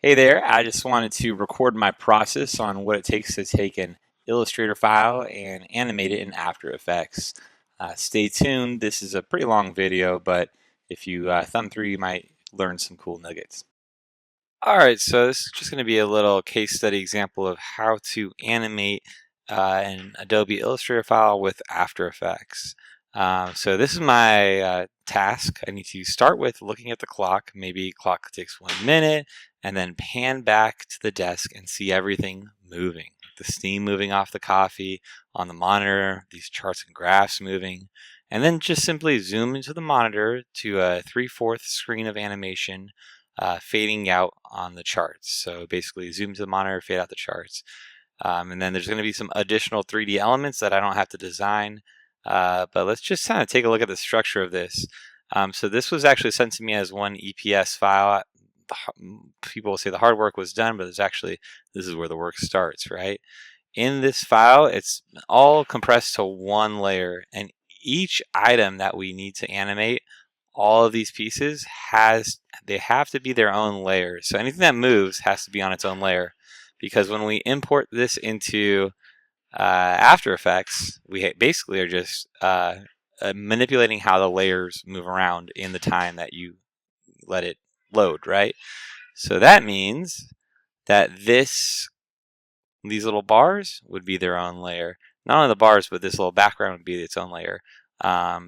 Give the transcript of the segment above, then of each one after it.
Hey there, I just wanted to record my process on what it takes to take an Illustrator file and animate it in After Effects. Stay tuned, this is a pretty long video, but if you thumb through, you might learn some cool nuggets. Alright, so this is just going to be a little case study example of how to animate an Adobe Illustrator file with After Effects. So this is my task. I need to start with looking at the clock. Maybe clock takes 1 minute, and then pan back to the desk and see everything moving. The steam moving off the coffee on the monitor, these charts and graphs moving, and then just simply zoom into the monitor to a 3/4 screen of animation fading out on the charts. So basically zoom to the monitor, fade out the charts. And then there's going to be some additional 3D elements that I don't have to design. But let's just kind of take a look at the structure of this. So this was actually sent to me as one EPS file. People will say the hard work was done, but this is where the work starts, right? In this file, it's all compressed to one layer, and each item that we need to animate, all of these pieces they have to be their own layers. So anything that moves has to be on its own layer, because when we import this into After Effects, we basically are just manipulating how the layers move around in the time that you let it load, right? So that means that these little bars would be their own layer. Not only the bars, but this little background would be its own layer.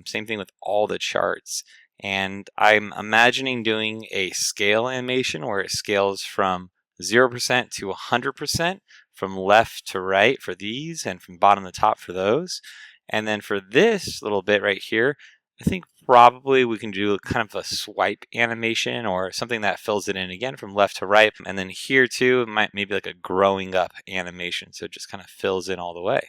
Same thing with all the charts. And I'm imagining doing a scale animation where it scales from 0% to 100%, from left to right for these, and from bottom to top for those. And then for this little bit right here, I think probably we can do kind of a swipe animation or something that fills it in again from left to right. And then here too, it might maybe like a growing up animation. So it just kind of fills in all the way.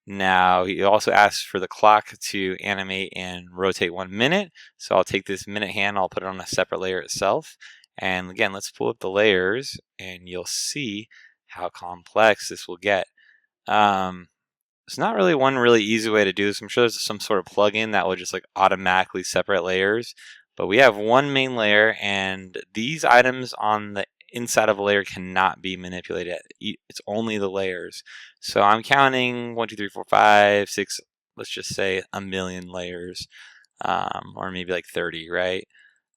Now, he also asks for the clock to animate and rotate 1 minute. So I'll take this minute hand, I'll put it on a separate layer itself. And again, let's pull up the layers and you'll see how complex this will get. It's not really one really easy way to do this. I'm sure there's some sort of plugin that will just like automatically separate layers. But we have one main layer, and these items on the inside of a layer cannot be manipulated. It's only the layers. So I'm counting 1, 2, 3, 4, 5, 6. Let's just say a million layers, or maybe like 30, right?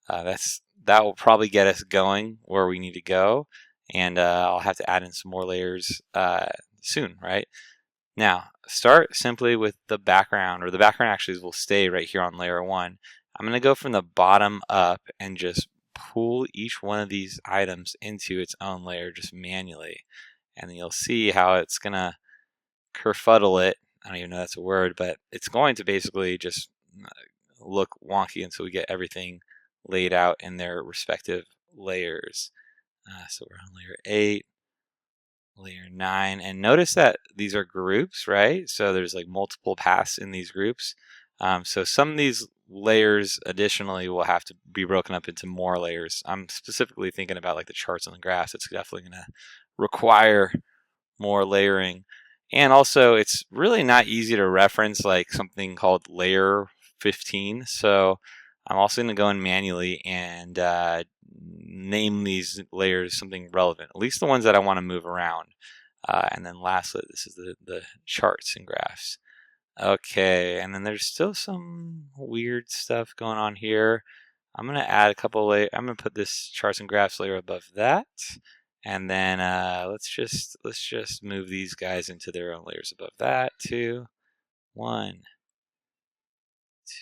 That will probably get us going where we need to go, and I'll have to add in some more layers soon, right? Now, start simply with the background, or the background actually will stay right here on layer 1. I'm going to go from the bottom up and just pull each one of these items into its own layer just manually. And then you'll see how it's going to kerfuddle it. I don't even know that's a word, but it's going to basically just look wonky until we get everything laid out in their respective layers. So we're on layer 8. Layer 9, and notice that these are groups, right? So there's like multiple paths in these groups. So some of these layers additionally will have to be broken up into more layers. I'm specifically thinking about like the charts and the graphs. It's definitely going to require more layering. And also, it's really not easy to reference like something called layer 15. So I'm also going to go in manually and name these layers something relevant, at least the ones that I want to move around. And then lastly, this is the charts and graphs. Okay, and then there's still some weird stuff going on here. I'm going to add a couple layers. I'm going to put this charts and graphs layer above that. And then let's just move these guys into their own layers above that too. 1,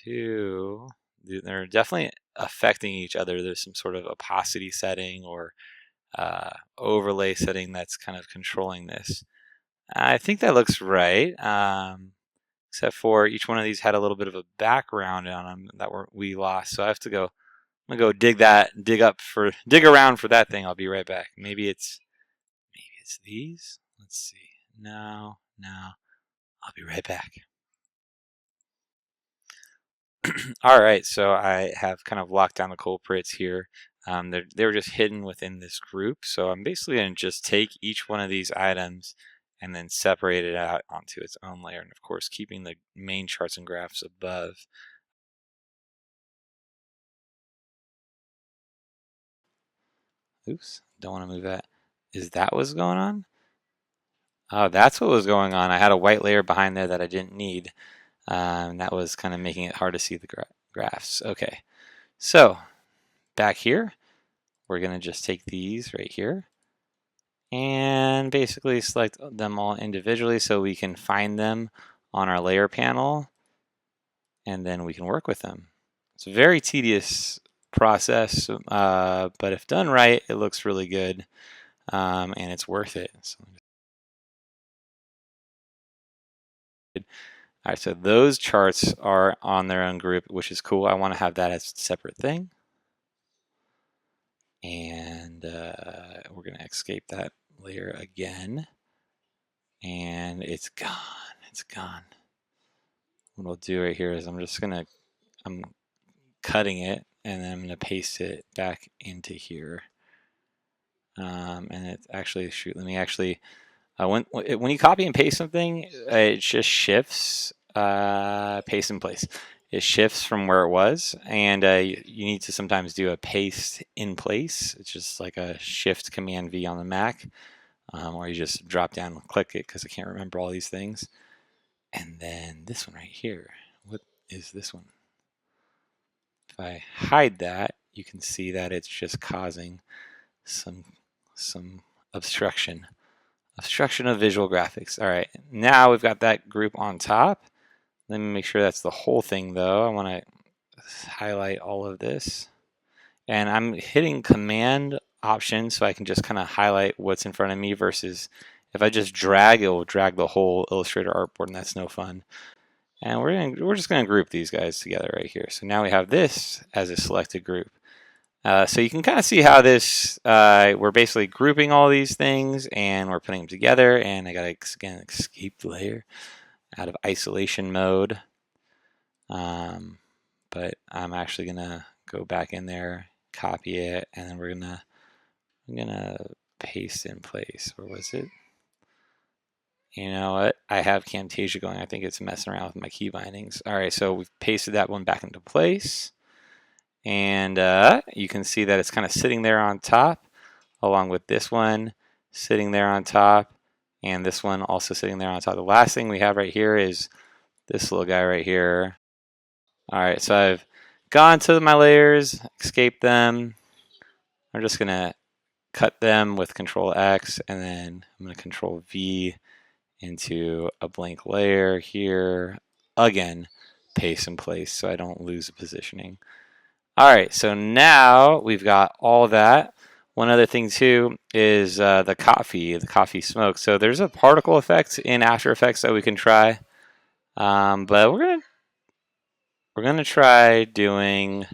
2. They're definitely affecting each other. There's some sort of opacity setting or overlay setting that's kind of controlling this. I think that looks right, except for each one of these had a little bit of a background on them that we lost. So I have to go. I'm gonna go dig around for that thing. I'll be right back. Maybe it's these. Let's see. No. I'll be right back. All right, so I have kind of locked down the culprits here. They were just hidden within this group. So I'm basically going to just take each one of these items and then separate it out onto its own layer. And of course, keeping the main charts and graphs above. Oops, don't want to move that. Is that what's going on? Oh, that's what was going on. I had a white layer behind there that I didn't need. That was kind of making it hard to see the graphs. Okay, so back here, we're going to just take these right here and basically select them all individually so we can find them on our layer panel, and then we can work with them. It's a very tedious process, but if done right, it looks really good, and it's worth it. All right, so those charts are on their own group, which is cool. I want to have that as a separate thing. And we're going to escape that layer again. And it's gone. It's gone. What I'll do right here is I'm cutting it, and then I'm going to paste it back into here. And it's actually, shoot, let me actually, when you copy and paste something, it just shifts, paste in place. It shifts from where it was, and you need to sometimes do a paste in place. It's just like a Shift Command V on the Mac, or you just drop down and click it because I can't remember all these things. And then this one right here, what is this one? If I hide that, you can see that it's just causing some obstruction of visual graphics. All right, now we've got that group on top. Let me make sure that's the whole thing though. I want to highlight all of this, and I'm hitting Command Option so I can just kind of highlight what's in front of me, versus if I just drag, it will drag the whole Illustrator artboard, and that's no fun. And we're just gonna group these guys together right here. So now we have this as a selected group. So you can kind of see how this, we're basically grouping all these things and we're putting them together. And I got to, again, escape the layer out of isolation mode. But I'm actually going to go back in there, copy it, and then I'm going to paste in place. Where was it? You know what? I have Camtasia going. I think it's messing around with my key bindings. All right, so we've pasted that one back into place. And you can see that it's kind of sitting there on top, along with this one sitting there on top, and this one also sitting there on top. The last thing we have right here is this little guy right here. All right, so I've gone to my layers, escaped them. I'm just going to cut them with Control X, and then I'm going to Control V into a blank layer here. Again, paste in place so I don't lose the positioning. All right, so now we've got all that. One other thing too is the coffee smoke. So there's a particle effect in After Effects that we can try, but we're gonna try doing.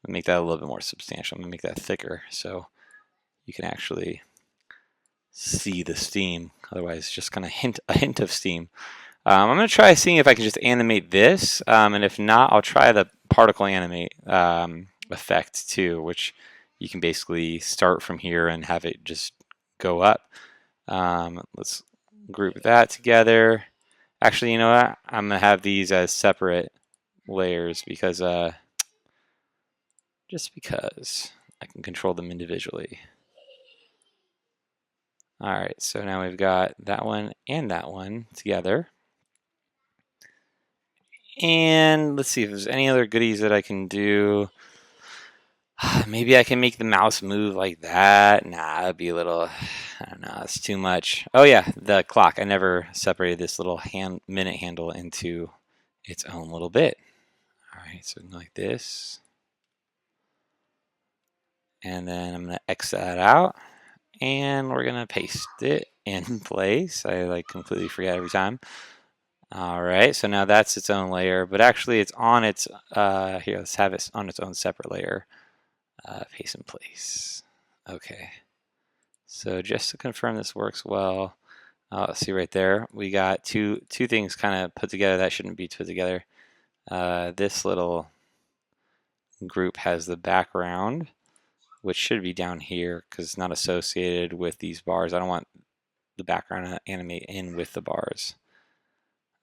Make that a little bit more substantial. I'm gonna make that thicker so you can actually see the steam. Otherwise, it's just kind of a hint of steam. I'm going to try seeing if I can just animate this, and if not, I'll try the particle animate effect too, which you can basically start from here and have it just go up. Let's group that together. Actually, you know what? I'm going to have these as separate layers because just because I can control them individually. All right, so now we've got that one and that one together. And let's see if there's any other goodies that I can do. Maybe I can make the mouse move like that. Nah, that'd be a little, I don't know, it's too much. Oh yeah, the clock. I never separated this little minute handle into its own little bit. All right, so like this. And then I'm gonna X that out. And we're gonna paste it in place. I completely forget every time. All right, so now that's its own layer, but actually it's on its, here, let's have it on its own separate layer. Paste in place. Okay, so just to confirm this works well, see right there, we got two things kind of put together that shouldn't be put together. This little group has the background, which should be down here because it's not associated with these bars. I don't want the background to animate in with the bars.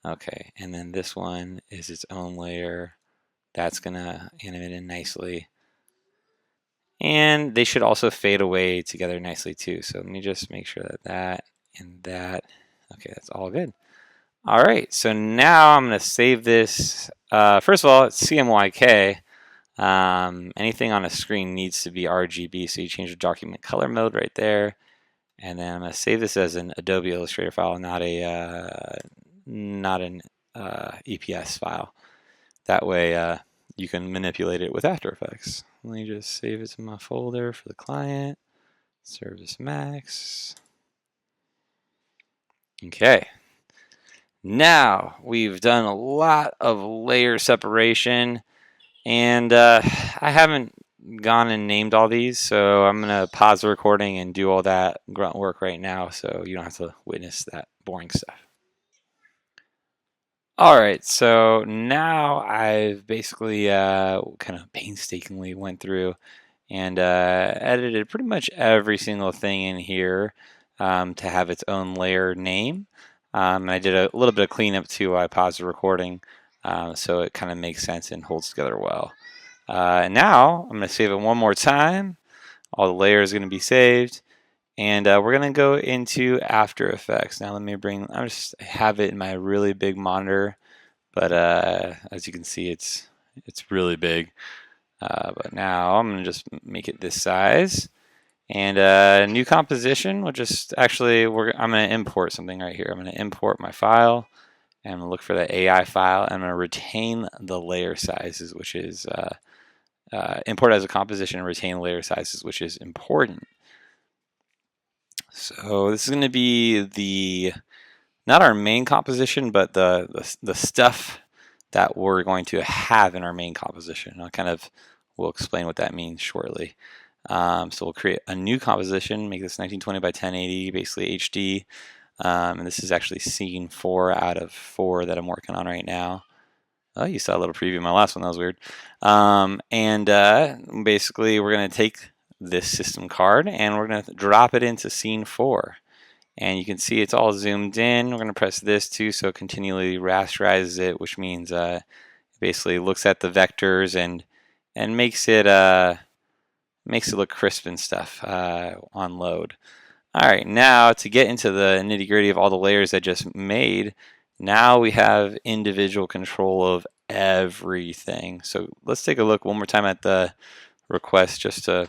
Okay, and then this one is its own layer. That's gonna animate in nicely. And they should also fade away together nicely too. So let me just make sure that that and that, okay, that's all good. All right, so now I'm going to save this. First of all, it's CMYK. Anything on a screen needs to be RGB, so you change the document color mode right there. And then I'm going to save this as an Adobe Illustrator file, not an EPS file. That way you can manipulate it with After Effects. Let me just save it to my folder for the client, Service Max. Okay. Now we've done a lot of layer separation, and I haven't gone and named all these, so I'm going to pause the recording and do all that grunt work right now so you don't have to witness that boring stuff. All right, so now I've basically kind of painstakingly went through and edited pretty much every single thing in here to have its own layer name. And I did a little bit of cleanup too while I paused the recording, so it kind of makes sense and holds together well. Now I'm going to save it one more time. All the layers are going to be saved. And we're going to go into After Effects. Now let me I just have it in my really big monitor, but as you can see, it's really big. But now I'm going to just make it this size. And new composition, we'll just actually, I'm going to import something right here. I'm going to import my file, and I'm going to look for the AI file, and I'm going to retain the layer sizes, which is import as a composition and retain layer sizes, which is important. So this is going to be not our main composition, but the stuff that we're going to have in our main composition. We'll explain what that means shortly. So we'll create a new composition, make this 1920 by 1080, basically HD. And this is actually scene 4 out of 4 that I'm working on right now. Oh, you saw a little preview of my last one. That was weird. Basically, we're going to take this system card and we're going to drop it into scene 4. And you can see it's all zoomed in. We're going to press this too, so it continually rasterizes it, which means basically looks at the vectors and makes it look crisp and stuff on load. All right, now to get into the nitty-gritty of all the layers I just made, now we have individual control of everything. So let's take a look one more time at the request just to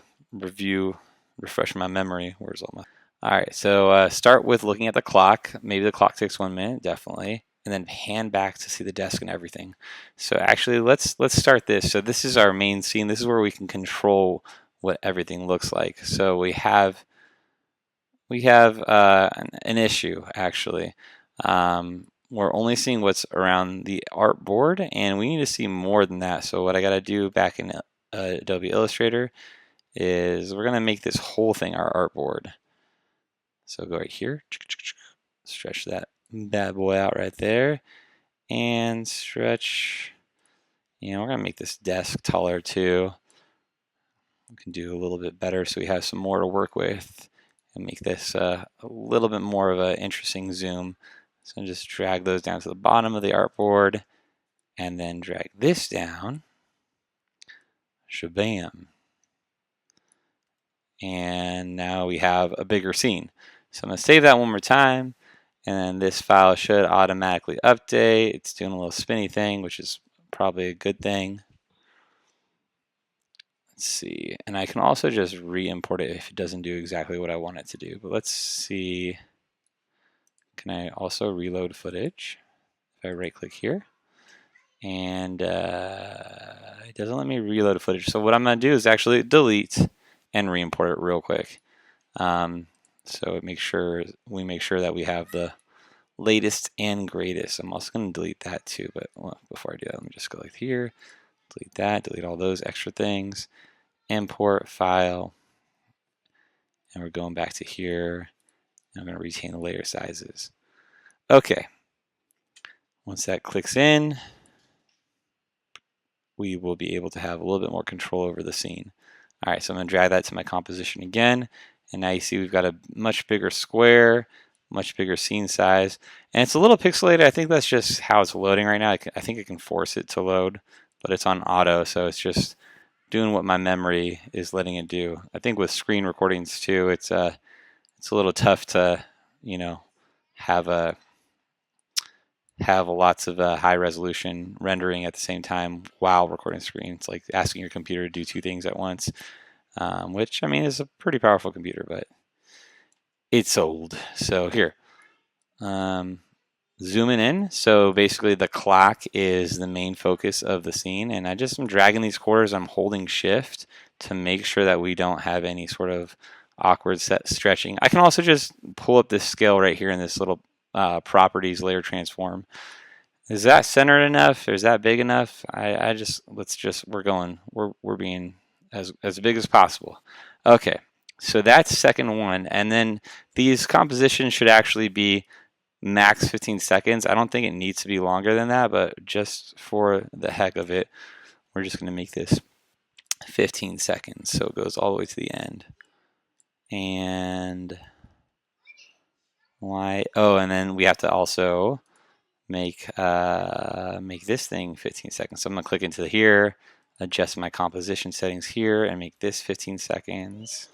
refresh my memory. Where's all my... All right, so start with looking at the clock. Maybe the clock takes 1 minute, definitely. And then pan back to see the desk and everything. So actually, let's start this. So this is our main scene. This is where we can control what everything looks like. So we have an issue actually. We're only seeing what's around the artboard, and we need to see more than that. So what I got to do back in Adobe Illustrator is we're going to make this whole thing our artboard. So go right here, stretch that bad boy out right there, and stretch. We're going to make this desk taller too. We can do a little bit better so we have some more to work with and make this a little bit more of an interesting zoom. So just drag those down to the bottom of the artboard and then drag this down. Shabam. And now we have a bigger scene. So I'm going to save that one more time, and then this file should automatically update. It's doing a little spinny thing, which is probably a good thing. Let's see, and I can also just re-import it if it doesn't do exactly what I want it to do. But let's see, can I also reload footage? If I right-click here, and it doesn't let me reload footage. So what I'm going to do is actually delete and re-import it real quick. So we make sure that we have the latest and greatest. I'm also going to delete that too, but before I do that, let me just go like here, delete that, delete all those extra things, import file, and we're going back to here, and I'm going to retain the layer sizes. Okay, once that clicks in, we will be able to have a little bit more control over the scene. All right, so I'm going to drag that to my composition again, and now you see we've got a much bigger square, much bigger scene size, and it's a little pixelated. I think that's just how it's loading right now. I think I can force it to load, but it's on auto, so it's just doing what my memory is letting it do. I think with screen recordings too, it's a little tough to, you know, have a lots of high resolution rendering at the same time while recording screen. It's like asking your computer to do two things at once, which I mean is a pretty powerful computer, but it's old. So here, um, zooming in. So basically the clock is the main focus of the scene, and I just am dragging these quarters. I'm holding shift to make sure that we don't have any sort of awkward set stretching. I can also just pull up this scale right here in this little properties layer transform. Is that centered enough? Is that big enough? I just we're being as big as possible. Okay, so that's second one, and then these compositions should actually be max 15 seconds. I don't think it needs to be longer than that, but just for the heck of it, we're just going to make this 15 seconds, so it goes all the way to the end. And why? Oh, and then we have to also make this thing 15 seconds. So I'm gonna click into here, adjust my composition settings here, and make this 15 seconds.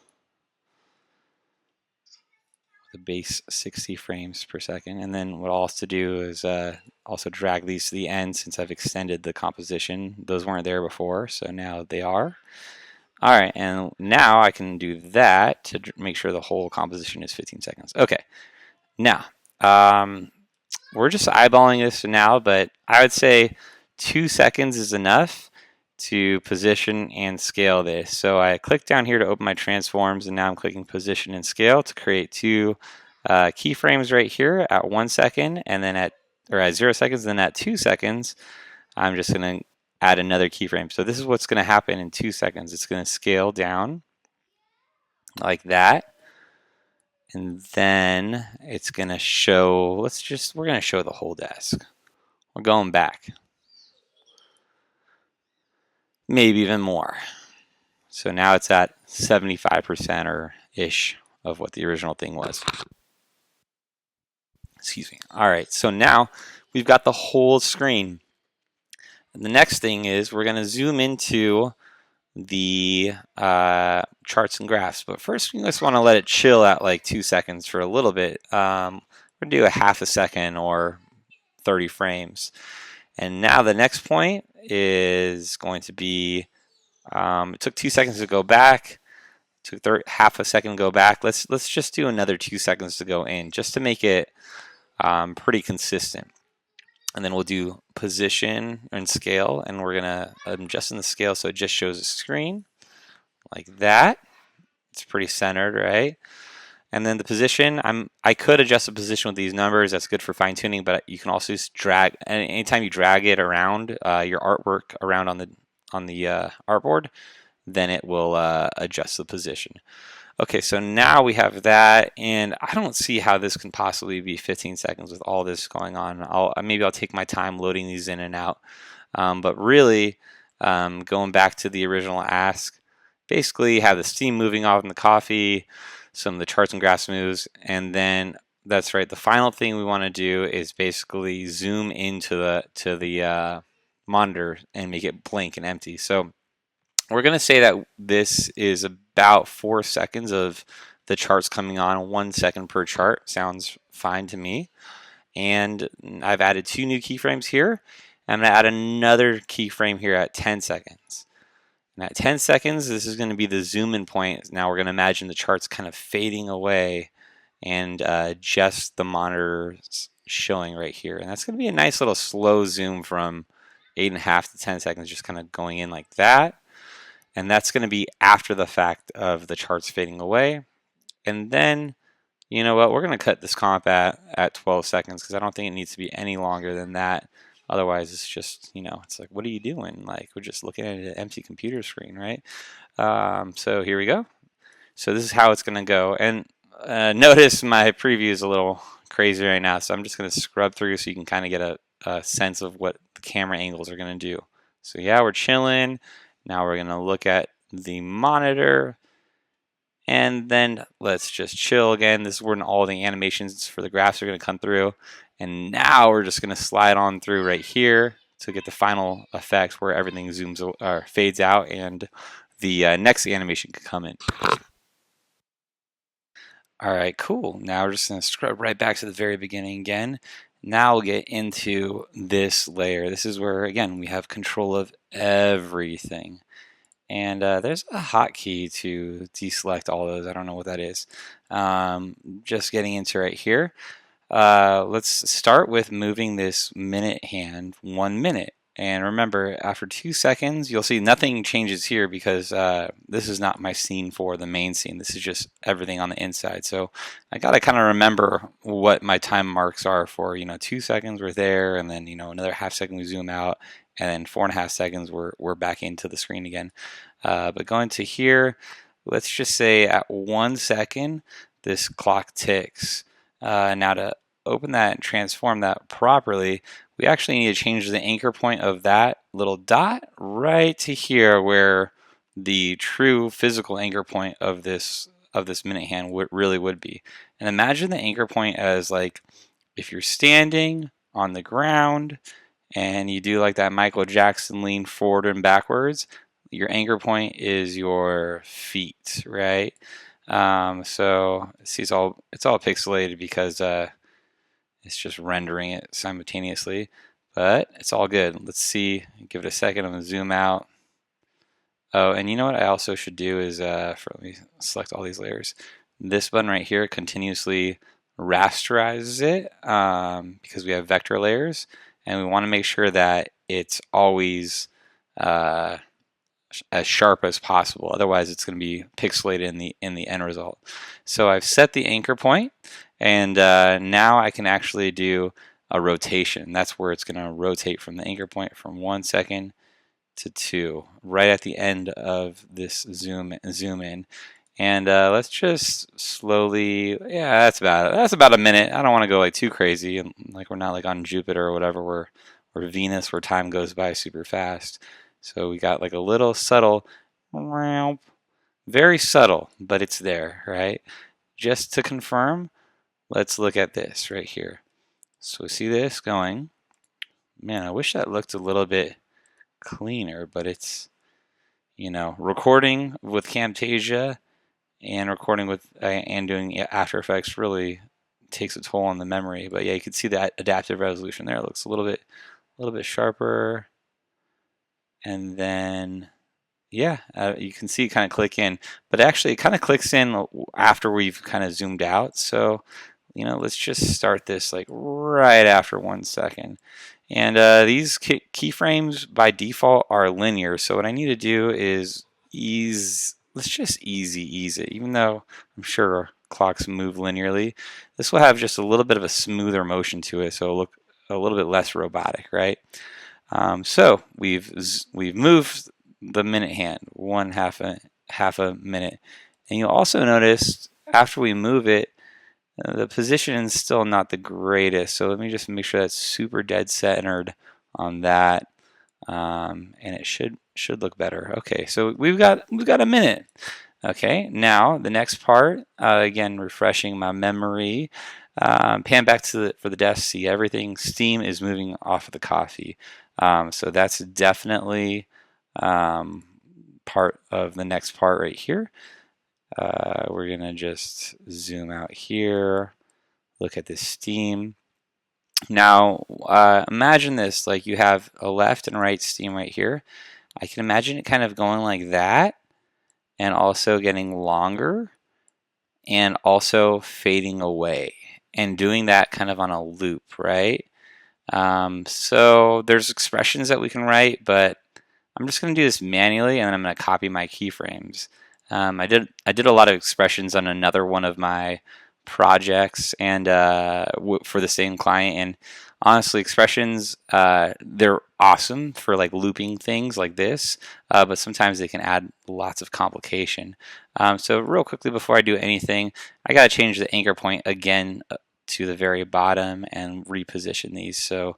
The base 60 frames per second. And then what I'll also do is also drag these to the end since I've extended the composition. Those weren't there before, so now they are. All right, and now I can do that to make sure the whole composition is 15 seconds. Okay, now we're just eyeballing this now, but I would say 2 seconds is enough to position and scale this. So I click down here to open my transforms, and now I'm clicking position and scale to create two keyframes right here at 1 second, and then at 0 seconds, and then at 2 seconds, I'm just going to add another keyframe. So this is what's going to happen in 2 seconds. It's going to scale down like that. And then it's going to show, we're going to show the whole desk. We're going back. Maybe even more. So now it's at 75% or ish of what the original thing was. Excuse me. All right, so now we've got the whole screen. And the next thing is we're going to zoom into the charts and graphs. But first, we just want to let it chill at like 2 seconds for a little bit. We're going to do a half a second or 30 frames. And now the next point is going to be, it took 2 seconds to go back, took half a second to go back. Let's just do another 2 seconds to go in, just to make it pretty consistent. And then we'll do position and scale, and we're gonna adjust in the scale so it just shows a screen like that. It's pretty centered, right? And then the position, I could adjust the position with these numbers. That's good for fine tuning, but you can also just drag. Anytime you drag it around your artwork around on the artboard, then it will adjust the position. Okay, so now we have that, and I don't see how this can possibly be 15 seconds with all this going on. Maybe I'll take my time loading these in and out. But really, going back to the original ask, basically have the steam moving off in the coffee, some of the charts and graphs moves, and then that's right. The final thing we want to do is basically zoom into the monitor and make it blank and empty. So we're going to say that this is about 4 seconds of the charts coming on, 1 second per chart. Sounds fine to me. And I've added 2 new keyframes here. I'm going to add another keyframe here at 10 seconds. And at 10 seconds, this is going to be the zoom in point. Now we're going to imagine the charts kind of fading away and just the monitors showing right here. And that's going to be a nice little slow zoom from 8.5 to 10 seconds, just kind of going in like that. And that's going to be after the fact of the charts fading away. And then, you know what, we're going to cut this comp at 12 seconds because I don't think it needs to be any longer than that. Otherwise, it's just, it's like, what are you doing? Like, we're just looking at an empty computer screen, right? So here we go. So this is how it's going to go. And notice my preview is a little crazy right now. So I'm just going to scrub through so you can kind of get a sense of what the camera angles are going to do. So yeah, we're chilling. Now we're going to look at the monitor, and then let's just chill again. This is when all the animations for the graphs are going to come through. And now we're just going to slide on through right here to get the final effect where everything zooms or fades out and the next animation can come in. All right, cool. Now we're just going to scrub right back to the very beginning again. Now we'll get into this layer. This is where, again, we have control of everything. And there's a hotkey to deselect all those. I don't know what that is. Just getting into right here. Let's start with moving this minute hand 1 minute. And remember, after 2 seconds, you'll see nothing changes here because this is not my scene for the main scene. This is just everything on the inside. So I got to kind of remember what my time marks are for, 2 seconds we're there, and then, another half second we zoom out, and then 4.5 seconds we're back into the screen again. But going to here, let's just say at 1 second, this clock ticks. Now to open that and transform that properly, we actually need to change the anchor point of that little dot right to here where the true physical anchor point of this minute hand really would be. And imagine the anchor point as like if you're standing on the ground and you do like that Michael Jackson lean forward and backwards, your anchor point is your feet, right? So see, it's all pixelated because it's just rendering it simultaneously, but it's all good. Let's see, give it a second. I'm gonna zoom out. Oh, and you know what I also should do is, let me select all these layers. This button right here continuously rasterizes it because we have vector layers, and we want to make sure that it's always as sharp as possible. Otherwise, it's going to be pixelated in the end result. So I've set the anchor point, and now I can actually do a rotation. That's where it's going to rotate from the anchor point from 1 second to 2, right at the end of this zoom in. And let's just slowly, yeah, that's about a minute. I don't want to go like too crazy, and like we're not like on Jupiter or whatever, or Venus, where time goes by super fast. So we got like a little subtle, very subtle, but it's there, right? Just to confirm, let's look at this right here. So see this going. Man, I wish that looked a little bit cleaner, but it's, recording with Camtasia and recording with and doing After Effects really takes a toll on the memory. But yeah, you can see that adaptive resolution there. It looks a little bit sharper. And then yeah, you can see it kind of click in, but actually it kind of clicks in after we've kind of zoomed out. So let's just start this like right after 1 second. And these keyframes by default are linear. So what I need to do is let's just ease it. Even though I'm sure clocks move linearly, this will have just a little bit of a smoother motion to it. So it'll look a little bit less robotic, right? So we've moved the minute hand half a minute, and you'll also notice after we move it, the position is still not the greatest. So let me just make sure that's super dead centered on that, and it should look better. Okay, so we've got a minute. Okay, now the next part, again refreshing my memory. Pan back to for the desk. See everything. Steam is moving off of the coffee. So that's definitely part of the next part right here. We're gonna just zoom out here, look at this steam. Now imagine this, like you have a left and right steam right here. I can imagine it kind of going like that and also getting longer and also fading away and doing that kind of on a loop, right? So there's expressions that we can write, but I'm just going to do this manually, and then I'm going to copy my keyframes. I did a lot of expressions on another one of my projects, and for the same client. And honestly, expressions they're awesome for like looping things like this, but sometimes they can add lots of complication. So real quickly before I do anything, I got to change the anchor point again to the very bottom and reposition these so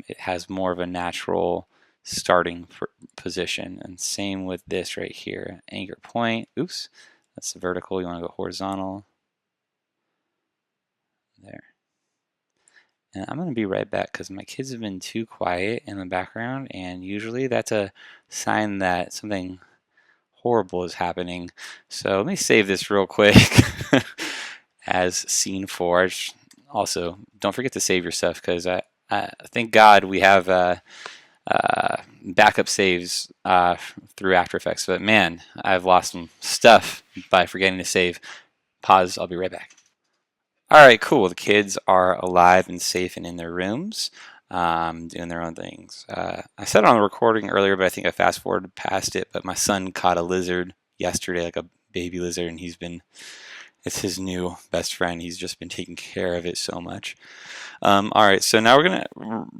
it has more of a natural starting position. And same with this right here, anchor point. Oops, that's vertical. You want to go horizontal. There. And I'm going to be right back because my kids have been too quiet in the background, and usually that's a sign that something horrible is happening. So let me save this real quick as scene 4. Also, don't forget to save your stuff because I thank God we have backup saves through After Effects. But man, I've lost some stuff by forgetting to save. Pause, I'll be right back. All right, cool. The kids are alive and safe and in their rooms, doing their own things. I said it on the recording earlier, but I think I fast forwarded past it. But my son caught a lizard yesterday, like a baby lizard, and it's his new best friend. He's just been taking care of it so much. All right, so now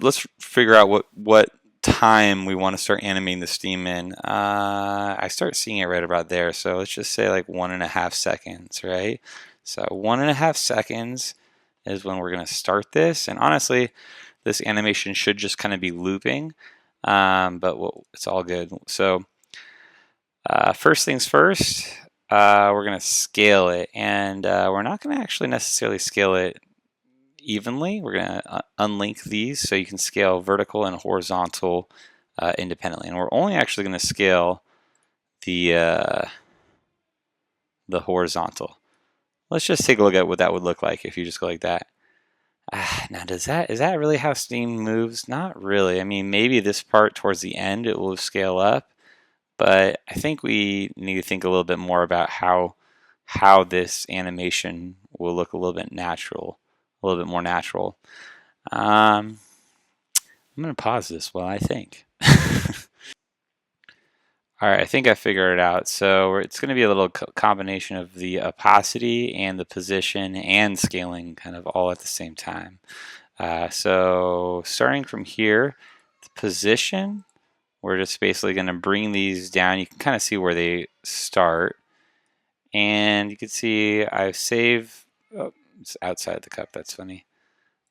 let's figure out what time we want to start animating the steam in. I start seeing it right about there, so let's just say like 1.5 seconds, right? So 1.5 seconds is when we're going to start this, and honestly, this animation should just kind of be looping, but it's all good. So first things first, we're going to scale it, and we're not going to actually necessarily scale it evenly. We're going to unlink these so you can scale vertical and horizontal independently. And we're only actually going to scale the horizontal. Let's just take a look at what that would look like if you just go like that. Now, is that really how Steam moves? Not really. I mean, maybe this part towards the end it will scale up, but I think we need to think a little bit more about how this animation will look a little bit natural, a little bit more natural. I'm going to pause this while I think. All right, I think I figured it out. So it's going to be a little combination of the opacity and the position and scaling kind of all at the same time. So starting from here, the position, we're just basically going to bring these down. You can kind of see where they start. And you can see I've saved, oh, it's outside the cup, that's funny.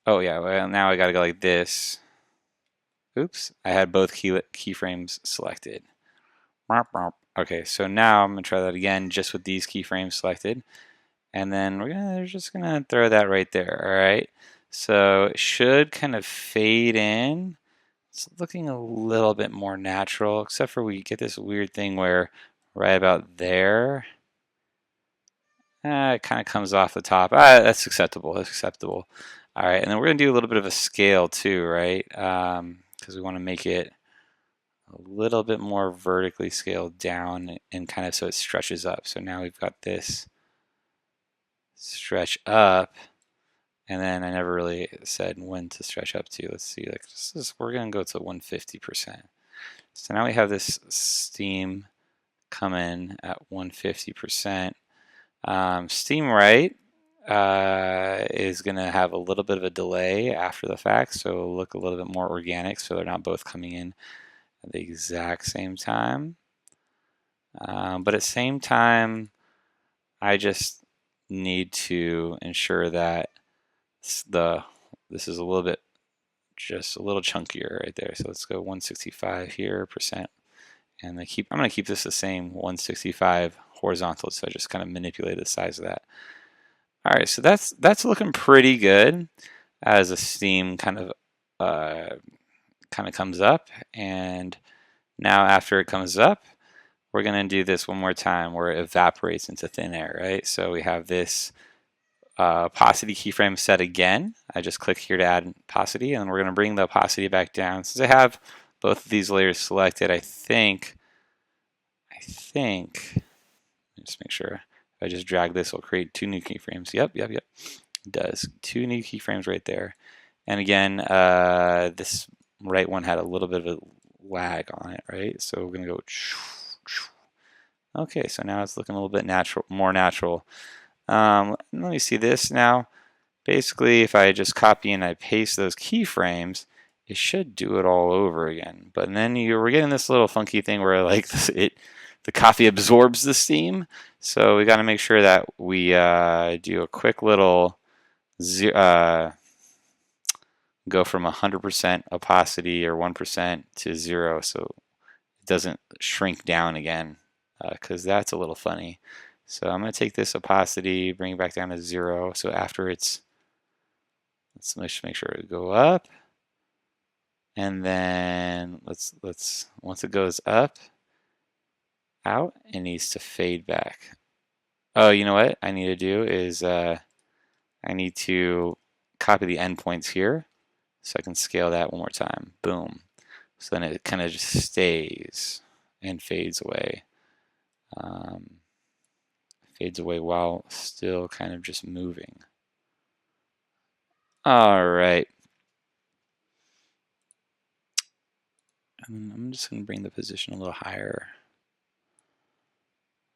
Oh yeah, well now I got to go like this. Oops, I had both keyframes selected. Okay, so now I'm going to try that again just with these keyframes selected. And then we're just going to throw that right there, all right? So it should kind of fade in. It's looking a little bit more natural, except for we get this weird thing where right about there, it kind of comes off the top. That's acceptable, that's acceptable. All right, and then we're going to do a little bit of a scale too, right? Because we want to make it a little bit more vertically scaled down and kind of so it stretches up. So now we've got this stretch up, and then I never really said when to stretch up to. Let's see, like we're going to go to 150%. So now we have this steam come in at 150%. Steam right is going to have a little bit of a delay after the fact, so it'll look a little bit more organic, so they're not both coming in at the exact same time. But at the same time, I just need to ensure that this is a little bit, just a little chunkier right there. So let's go 165 here percent, and I'm going to keep this the same 165 horizontal. So I just kind of manipulate the size of that. All right, so that's looking pretty good as the steam kind of comes up, and now after it comes up, we're going to do this one more time where it evaporates into thin air, right? So we have this opacity keyframe set again. I just click here to add opacity, and we're going to bring the opacity back down. Since I have both of these layers selected, I think, just make sure, if I just drag this, it'll create 2 new keyframes. Yep, it does. 2 new keyframes right there. And again, this right one had a little bit of a lag on it, right? So we're going to go. Okay, so now it's looking a little bit more natural. Let me see this now. Basically, if I just copy and I paste those keyframes, it should do it all over again. But then we're getting this little funky thing where like the copy absorbs the steam. So we got to make sure that we do a quick little go from 100% opacity or 1% to 0, so it doesn't shrink down again, because that's a little funny. So I'm going to take this opacity, bring it back down to 0. So after it's Let's make sure it go up. And then let's once it goes up, out, it needs to fade back. Oh, you know what I need to do is I need to copy the endpoints here so I can scale that one more time. Boom. So then it kind of just stays and fades away. Fades away while still kind of just moving. All right. And I'm just going to bring the position a little higher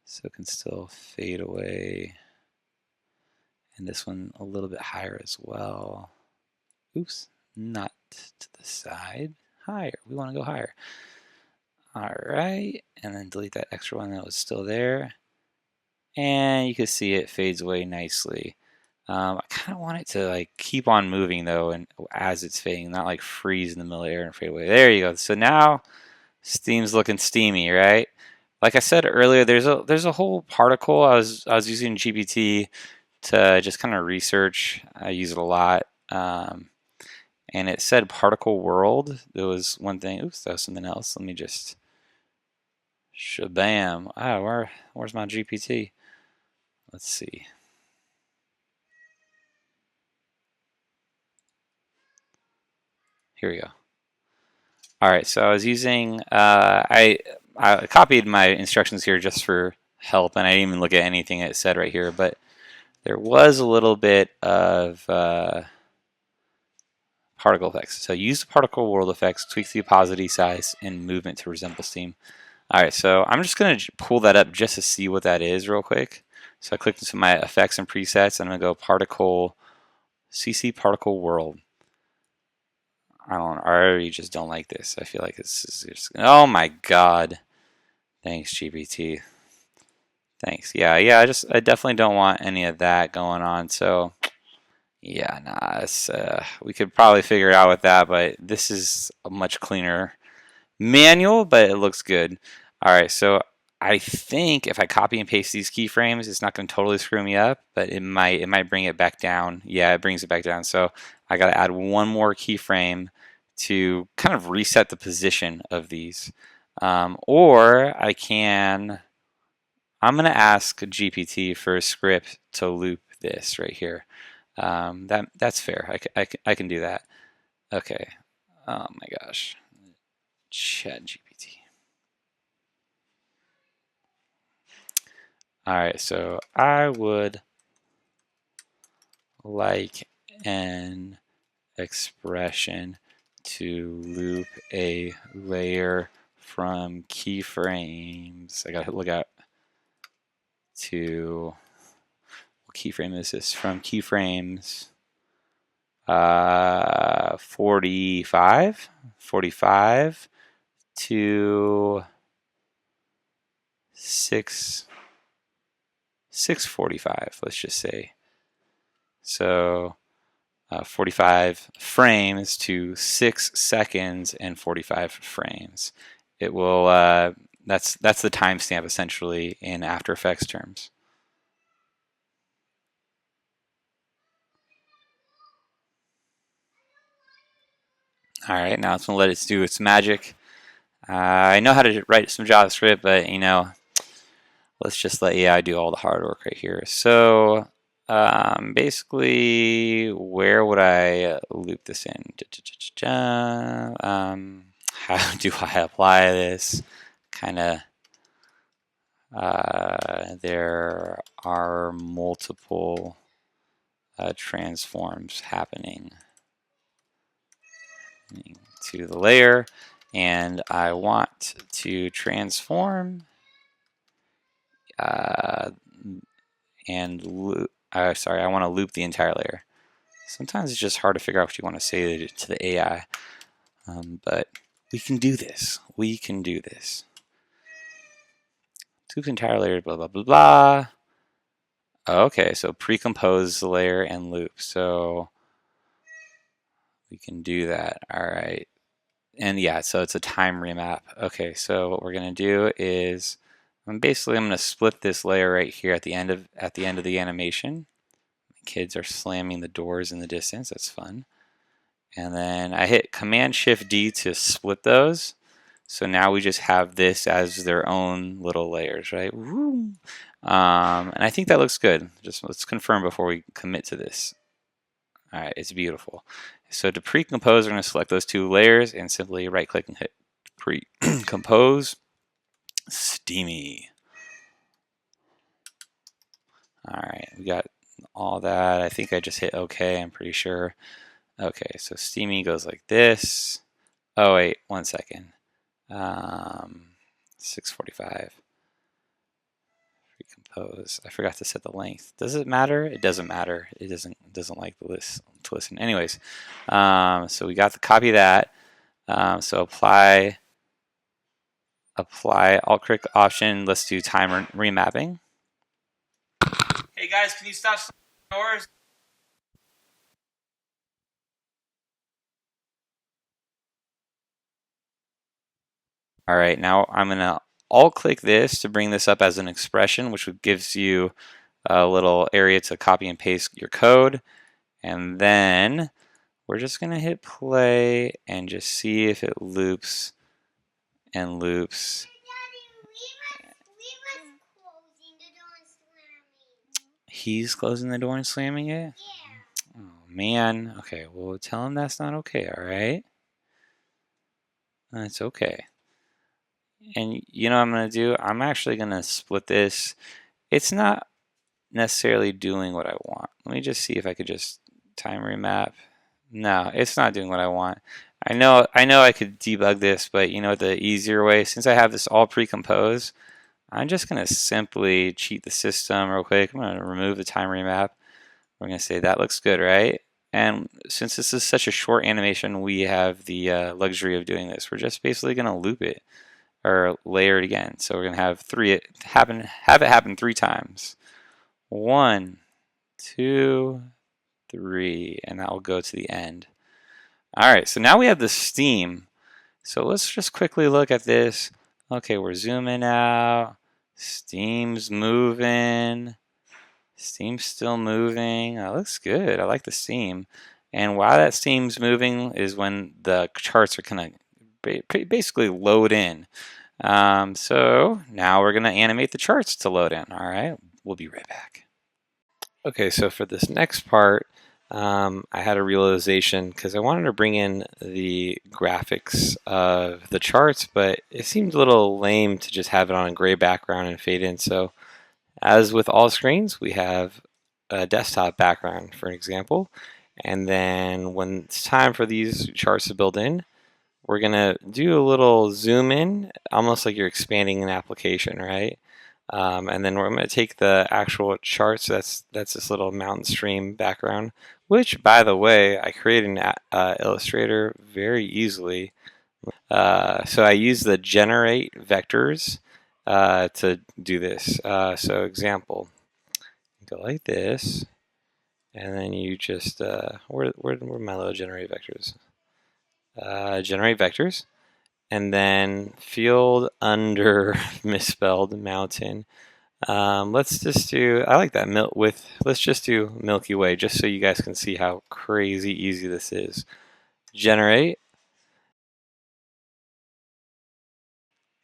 so it can still fade away. And this one a little bit higher as well. Oops, not to the side. Higher. We want to go higher. All right, and then delete that extra one that was still there. And you can see it fades away nicely. I kind of want it to like keep on moving though, and as it's fading, not like freeze in the middle of the air and fade away. There you go. So now Steam's looking steamy, right? Like I said earlier, there's a whole particle. I was using GPT to just kind of research. I use it a lot. And it said particle world. There was one thing. Oops, that was something else. Let me just shabam. Ah, where's my GPT? Let's see. Here we go. All right, so I was using. I copied my instructions here just for help, and I didn't even look at anything it said right here. But there was a little bit of particle effects. So use the particle world effects, tweak the opacity, size, and movement to resemble steam. All right, so I'm just going to pull that up just to see what that is real quick. So I clicked into my effects and presets, and I'm going to go particle, CC particle world. I already just don't like this. I feel like this is just, oh my God. Thanks, GPT. Thanks. Yeah, I definitely don't want any of that going on. So yeah, nah, we could probably figure it out with that, but this is a much cleaner manual, but it looks good. All right, so I think if I copy and paste these keyframes, it's not going to totally screw me up, but it might bring it back down. Yeah, it brings it back down. So I got to add one more keyframe to kind of reset the position of these. Or I'm going to ask GPT for a script to loop this right here. That's fair. I can do that. Okay. Oh my gosh. Chat GPT. All right, so I would like an expression to loop a layer from keyframes. I gotta look out to what keyframe is this? From keyframes 45 to 645, let's just say. So 45 frames to 6 seconds and 45 frames. It will that's the timestamp essentially in After Effects terms. All right, now it's gonna let it do its magic. I know how to write some JavaScript, but you know, let's just let AI do all the hard work right here. So basically, where would I loop this in? How do I apply this? Kind of, there are multiple transforms happening to the layer, and I want to transform sorry, I want to loop the entire layer. Sometimes it's just hard to figure out what you want to say to the AI, but we can do this. We can do this. Loop the entire layer, blah, blah, blah, blah. Okay, so pre-compose the layer and loop. So we can do that. All right. And yeah, so it's a time remap. Okay, so what we're going to do is I'm going to split this layer right here at the end of the animation. Kids are slamming the doors in the distance. That's fun. And then I hit Command-Shift-D to split those. So now we just have this as their own little layers, right? Woo. And I think that looks good. Just let's confirm before we commit to this. All right, it's beautiful. So to pre-compose, we're going to select those two layers and simply right-click and hit pre-compose. Steamy. All right, we got all that. I think I just hit OK, I'm pretty sure. Okay, so steamy goes like this. Oh wait, 1 second. 645. Recompose. I forgot to set the length. Does it matter? It doesn't matter. It doesn't like the list to listen. Anyways, so we got the copy of that. So apply Alt-click Option. Let's do time remapping. Hey guys, can you stop doors? All right, now I'm gonna Alt-click this to bring this up as an expression, which gives you a little area to copy and paste your code. And then we're just going to hit play and just see if it loops and loops. He's closing the door and slamming it? Yeah. Oh, man. Okay, well, tell him that's not okay, all right? That's okay. And you know what I'm going to do? I'm actually going to split this. It's not necessarily doing what I want. Let me just see if I could just time remap. No, it's not doing what I want. I know I could debug this, but you know the easier way, since I have this all pre-composed, I'm just going to simply cheat the system real quick. I'm going to remove the time remap. We're going to say that looks good, right? And since this is such a short animation, we have the luxury of doing this. We're just basically going to loop it or layer it again. So we're going to have have it happen 3 times. 1, 2, 3, and that will go to the end. All right, so now we have the steam. So let's just quickly look at this. Okay, we're zooming out. Steam's moving. Steam's still moving. That looks good. I like the steam. And while that steam's moving is when the charts are going to basically load in. So now we're going to animate the charts to load in. All right, we'll be right back. Okay, so for this next part, I had a realization because I wanted to bring in the graphics of the charts, but it seemed a little lame to just have it on a gray background and fade in. So as with all screens, we have a desktop background, for an example. And then when it's time for these charts to build in, we're going to do a little zoom in, almost like you're expanding an application, right? And then we're going to take the actual charts. That's this little mountain stream background, which, by the way, I created in Illustrator very easily. So I use the generate vectors to do this. So example, go like this, and then you just where my little generate vectors? Generate vectors, and then field under misspelled mountain. Let's just do, I like that let's just do Milky Way, just so you guys can see how crazy easy this is. Generate.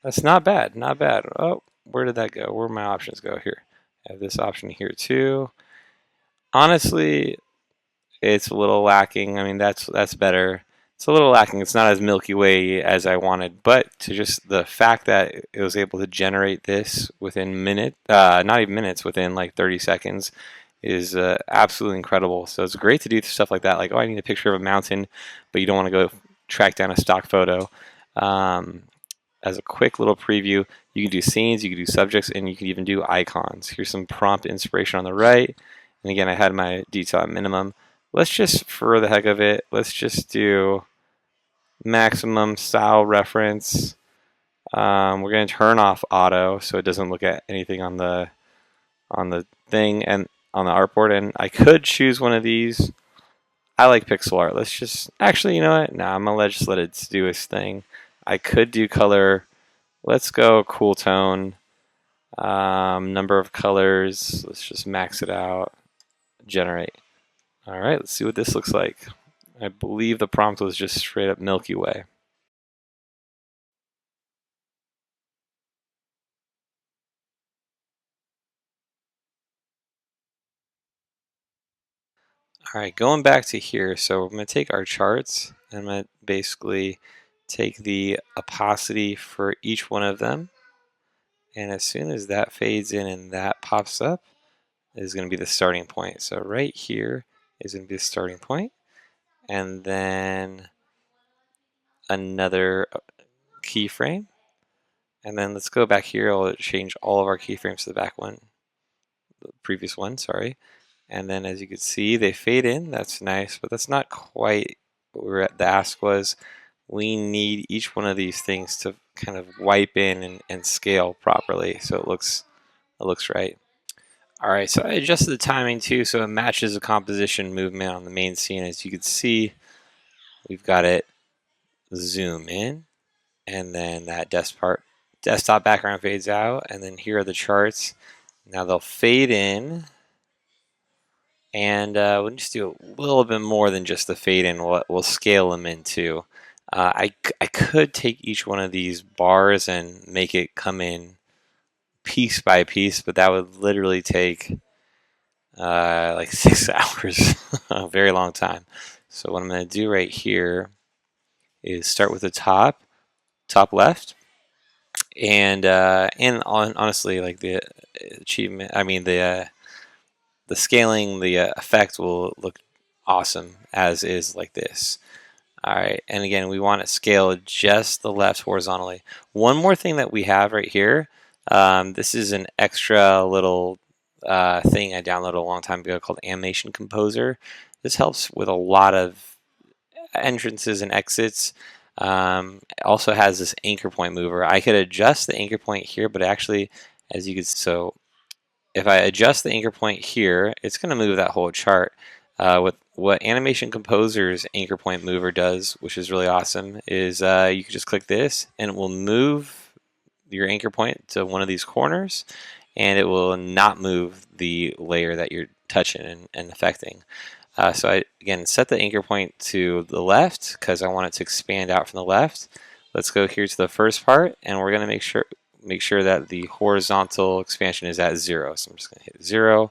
That's not bad, not bad. Oh, where did that go? Where my options go? Here. I have this option here too. Honestly, it's a little lacking. I mean, that's better. It's a little lacking. It's not as Milky Way as I wanted, but to just the fact that it was able to generate this within not even minutes, within like 30 seconds, is absolutely incredible. So it's great to do stuff like that. Like, oh, I need a picture of a mountain, but you don't want to go track down a stock photo. As a quick little preview, you can do scenes, you can do subjects, and you can even do icons. Here's some prompt inspiration on the right. And again, I had my detail at minimum. Let's just, for the heck of it, let's just do maximum style reference. We're going to turn off auto so it doesn't look at anything on the thing and on the artboard. And I could choose one of these. I like pixel art. Let's just, actually, you know what? No, I'm going to just let it do its thing. I could do color. Let's go cool tone. Number of colors. Let's just max it out. generate. All right, let's see what this looks like. I believe the prompt was just straight up Milky Way. All right, going back to here, so I'm going to take our charts and I'm going to basically take the opacity for each one of them. And as soon as that fades in and that pops up, is going to be the starting point. So right here is going to be the starting point. And then another keyframe. And then let's go back here. I'll change all of our keyframes to the back one, the previous one, sorry. And then as you can see, they fade in. That's nice, but that's not quite what the ask was. We need each one of these things to kind of wipe in and scale properly so it looks right. All right, so I adjusted the timing too so it matches the composition movement on the main scene. As you can see, we've got it zoom in, and then that desktop background fades out, and then here are the charts. Now they'll fade in, and we'll just do a little bit more than just the fade in. We'll scale them in too. I could take each one of these bars and make it come in piece by piece, but that would literally take like 6 hours, a very long time. So what I'm going to do right here is start with the top left, and honestly, like the achievement, I mean the scaling, the effect will look awesome as is like this. All right, and again, we want to scale just the left horizontally. One more thing that we have right here, this is an extra little thing I downloaded a long time ago called Animation Composer. This helps with a lot of entrances and exits. It also has this anchor point mover. I could adjust the anchor point here, but actually, as you can see, so if I adjust the anchor point here, it's going to move that whole chart. With what Animation Composer's anchor point mover does, which is really awesome, is you can just click this and it will move your anchor point to one of these corners, and it will not move the layer that you're touching and affecting. So I, again, set the anchor point to the left because I want it to expand out from the left. Let's go here to the first part, and we're going to make sure that the horizontal expansion is at 0. So I'm just going to hit 0,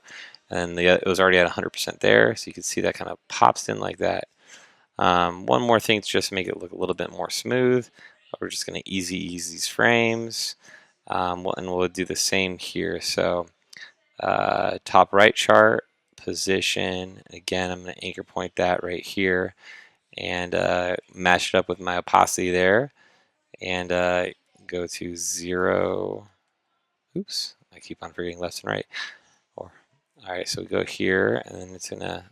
and it was already at 100% there, so you can see that kind of pops in like that. One more thing to just make it look a little bit more smooth. We're just going to ease these frames, and we'll do the same here. So top right chart, position, again I'm going to anchor point that right here and match it up with my opacity there, and go to 0. Oops, I keep on forgetting left and right. Alright, so we go here, and then it's gonna,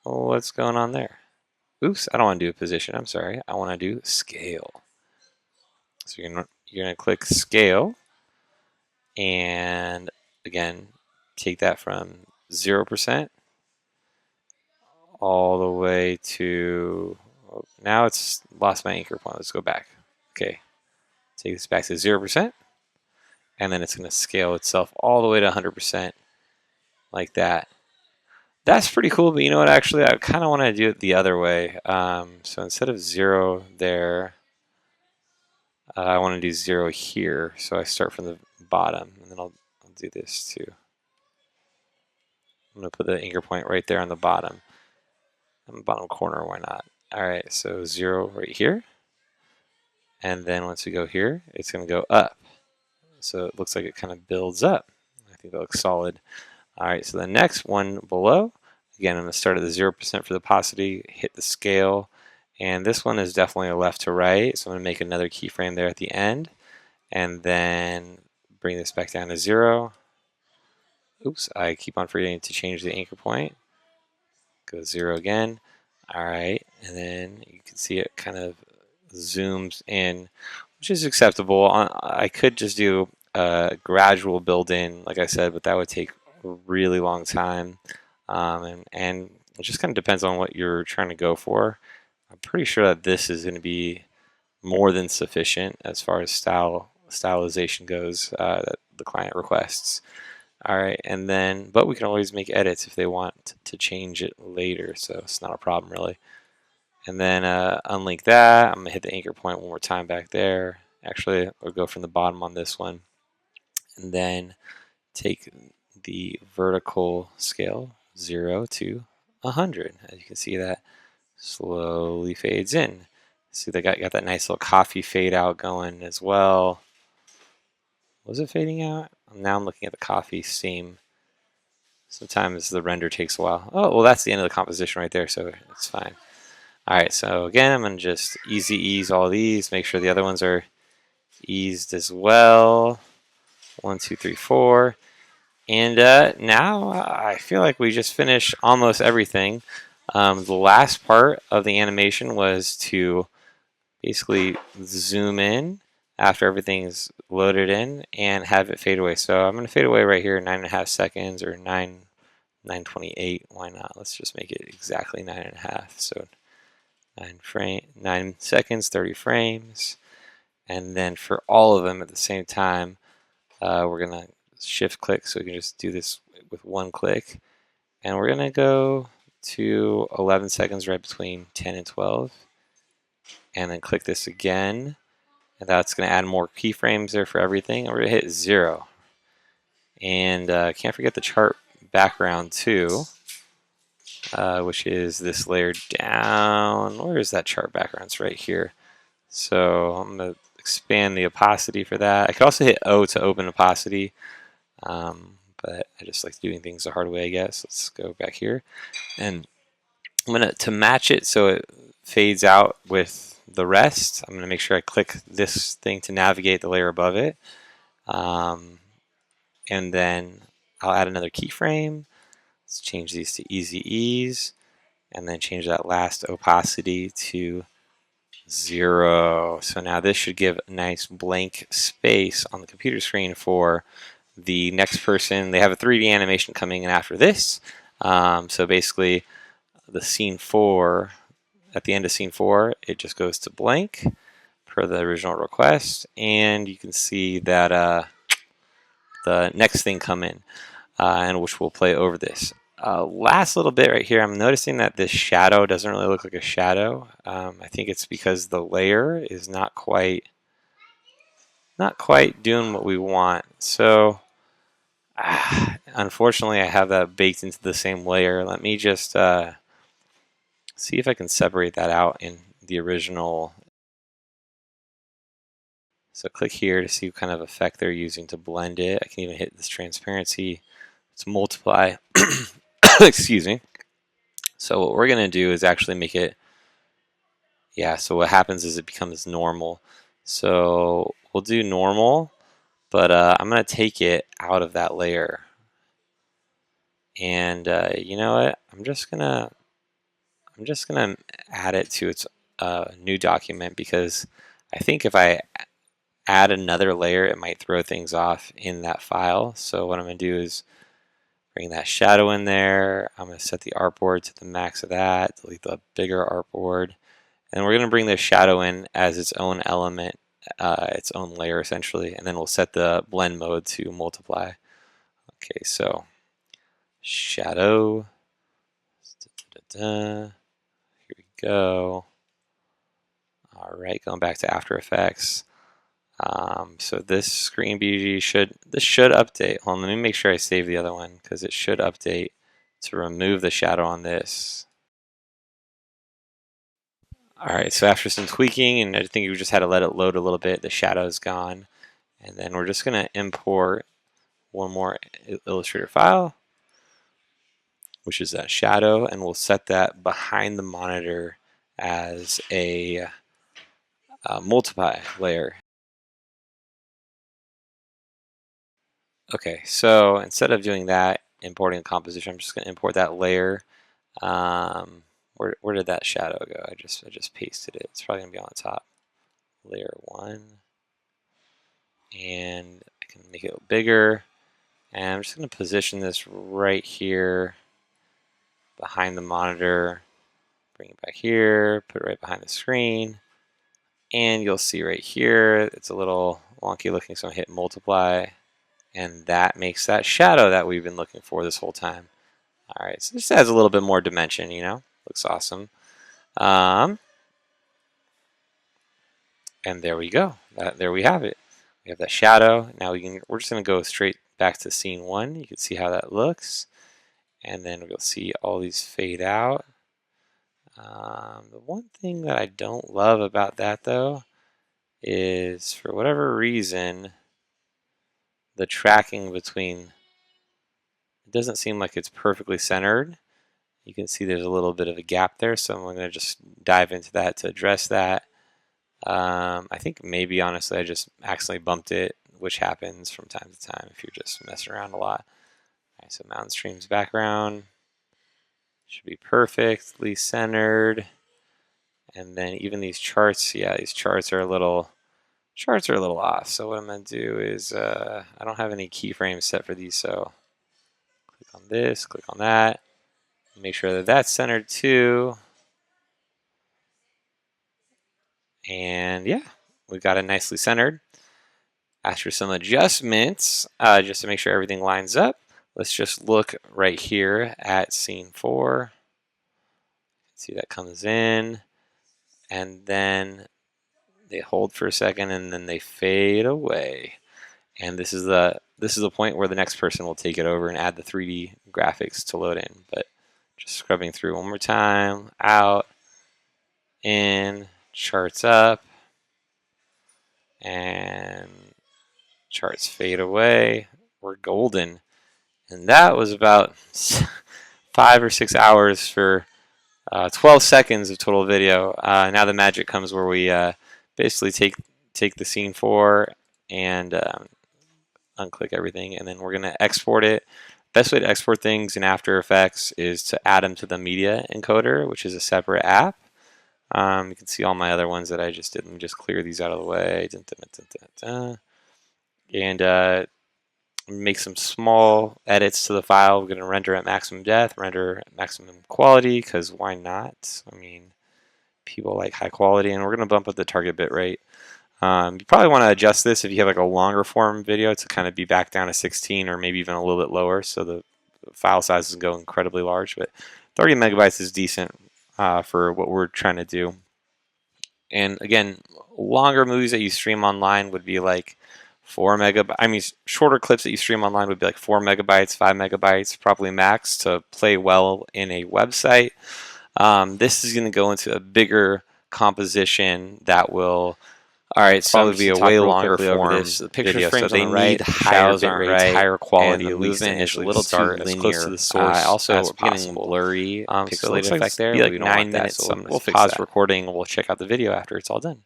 oh, what's going on there? Oops, I don't want to do a position, I'm sorry. I want to do scale. So you're gonna click scale, and again, take that from 0% all the way to, oh, now it's lost my anchor point. Let's go back. Okay, take this back to 0%, and then it's going to scale itself all the way to 100% like that. That's pretty cool, but you know what, actually I kind of want to do it the other way. So instead of 0 there, I want to do 0 here. So I start from the bottom, and then I'll do this too. I'm going to put the anchor point right there on the bottom corner, why not? Alright, so 0 right here, and then once we go here, it's going to go up. So it looks like it kind of builds up. I think that looks solid. Alright, so the next one below, again, I'm going to start at the 0% for the opacity, hit the scale, and this one is definitely a left to right, so I'm going to make another keyframe there at the end, and then bring this back down to 0. Oops, I keep on forgetting to change the anchor point. Go 0 again. Alright, and then you can see it kind of zooms in, which is acceptable. I could just do a gradual build in, like I said, but that would take a really long time. And it just kind of depends on what you're trying to go for. I'm pretty sure that this is going to be more than sufficient as far as stylization goes that the client requests. All right, and then, but we can always make edits if they want to change it later, so it's not a problem really. And then unlink that. I'm gonna hit the anchor point one more time back there. Actually, we'll go from the bottom on this one, and then take the vertical scale 0 to 100. As you can see, that slowly fades in. See, they got that nice little coffee fade out going as well. Was it fading out? Now I'm looking at the coffee seam. Sometimes the render takes a while. Oh, well, that's the end of the composition right there, so it's fine. All right, so again, I'm going to just easy ease all these, make sure the other ones are eased as well. 1, 2, 3, 4. And now I feel like we just finished almost everything. The last part of the animation was to basically zoom in after everything's loaded in and have it fade away. So I'm going to fade away right here, 9.5 seconds or 9:28. Why not? Let's just make it exactly 9.5. So 9 seconds, 30 frames. And then for all of them at the same time, we're going to shift click so we can just do this with one click. And we're going to go to 11 seconds right between 10 and 12. And then click this again. And that's going to add more keyframes there for everything. And we're going to hit 0. And can't forget the chart background too, which is this layer down. Where is that chart background? It's right here. So I'm going to expand the opacity for that. I could also hit O to open opacity, but I just like doing things the hard way, I guess. Let's go back here. And I'm going to match it so it fades out with the rest. I'm going to make sure I click this thing to navigate the layer above it. And then I'll add another keyframe. Let's change these to easy ease. And then change that last opacity to 0. So now this should give a nice blank space on the computer screen for the next person. They have a 3D animation coming in after this. So basically, the scene 4, at the end of scene 4, it just goes to blank per the original request. And you can see that the next thing come in, and which will play over this. Last little bit right here, I'm noticing that this shadow doesn't really look like a shadow. I think it's because the layer is not quite doing what we want. So unfortunately, I have that baked into the same layer. Let me just see if I can separate that out in the original. So click here to see what kind of effect they're using to blend it. I can even hit this transparency to multiply. Excuse me. So what we're going to do is actually make it, yeah, so what happens is it becomes normal. So we'll do normal, but I'm going to take it out of that layer. And you know what? I'm just gonna add it to its new document, because I think if I add another layer, it might throw things off in that file. So what I'm going to do is bring that shadow in there. I'm going to set the artboard to the max of that, delete the bigger artboard. And we're going to bring the shadow in as its own element, its own layer essentially. And then we'll set the blend mode to multiply. Okay, so shadow. Here we go. All right, going back to After Effects. So this screen beauty should update. Hold on, let me make sure I save the other one, because it should update to remove the shadow on this. All right, so after some tweaking, and I think we just had to let it load a little bit, the shadow is gone. And then we're just going to import one more Illustrator file, which is that shadow, and we'll set that behind the monitor as a multiply layer. Okay, so instead of doing that, importing the composition, I'm just going to import that layer. Where did that shadow go? I just pasted it. It's probably going to be on the top. Layer 1. And I can make it bigger. And I'm just going to position this right here behind the monitor. Bring it back here, put it right behind the screen. And you'll see right here, it's a little wonky looking, so I'm going to hit multiply. and that makes that shadow that we've been looking for this whole time. All right, so this adds a little bit more dimension, you know, looks awesome. And there we go. There we have it. We have that shadow. Now we're just going to go straight back to scene 1. You can see how that looks. And then we'll see all these fade out. The one thing that I don't love about that, though, is for whatever reason, the tracking between, it doesn't seem like it's perfectly centered. You can see there's a little bit of a gap there, so I'm going to just dive into that to address that. I think maybe, honestly, I just accidentally bumped it, which happens from time to time if you're just messing around a lot. All right, so mountain streams background should be perfectly centered. And then even these charts, yeah, these charts are a little off. So what I'm going to do is, I don't have any keyframes set for these, so click on this, click on that, make sure that that's centered too. And yeah, we got it nicely centered. After some adjustments, just to make sure everything lines up, let's just look right here at scene 4. See, that comes in, and then they hold for a second, and then they fade away. And this is the point where the next person will take it over and add the 3D graphics to load in. But just scrubbing through one more time, out, in, charts up, and charts fade away. We're golden. And that was about 5 or 6 hours for 12 seconds of total video. Now the magic comes where we basically take the scene 4 and unclick everything, and then we're going to export it. Best way to export things in After Effects is to add them to the media encoder, which is a separate app. You can see all my other ones that I just did. Let me just clear these out of the way. And make some small edits to the file. We're going to render at maximum depth, render at maximum quality, because why not? I mean, people like high quality, and we're going to bump up the target bit rate. You probably want to adjust this if you have like a longer form video to kind of be back down to 16 or maybe even a little bit lower, so the file size doesn't go incredibly large. But 30 megabytes is decent for what we're trying to do. And again, longer movies that you stream online would be like 4 megabytes. I mean, shorter clips that you stream online would be like 4 megabytes, 5 megabytes, probably max to play well in a website. This is going to go into a bigger composition that will, all right, so probably be a way longer form the video. So they need higher bit rates, higher quality. The movement is a little too linear, close to the source. Also, it's getting blurry, pixelated so effect there. Be like 9 minutes. So we'll pause recording and we'll check out the video after it's all done.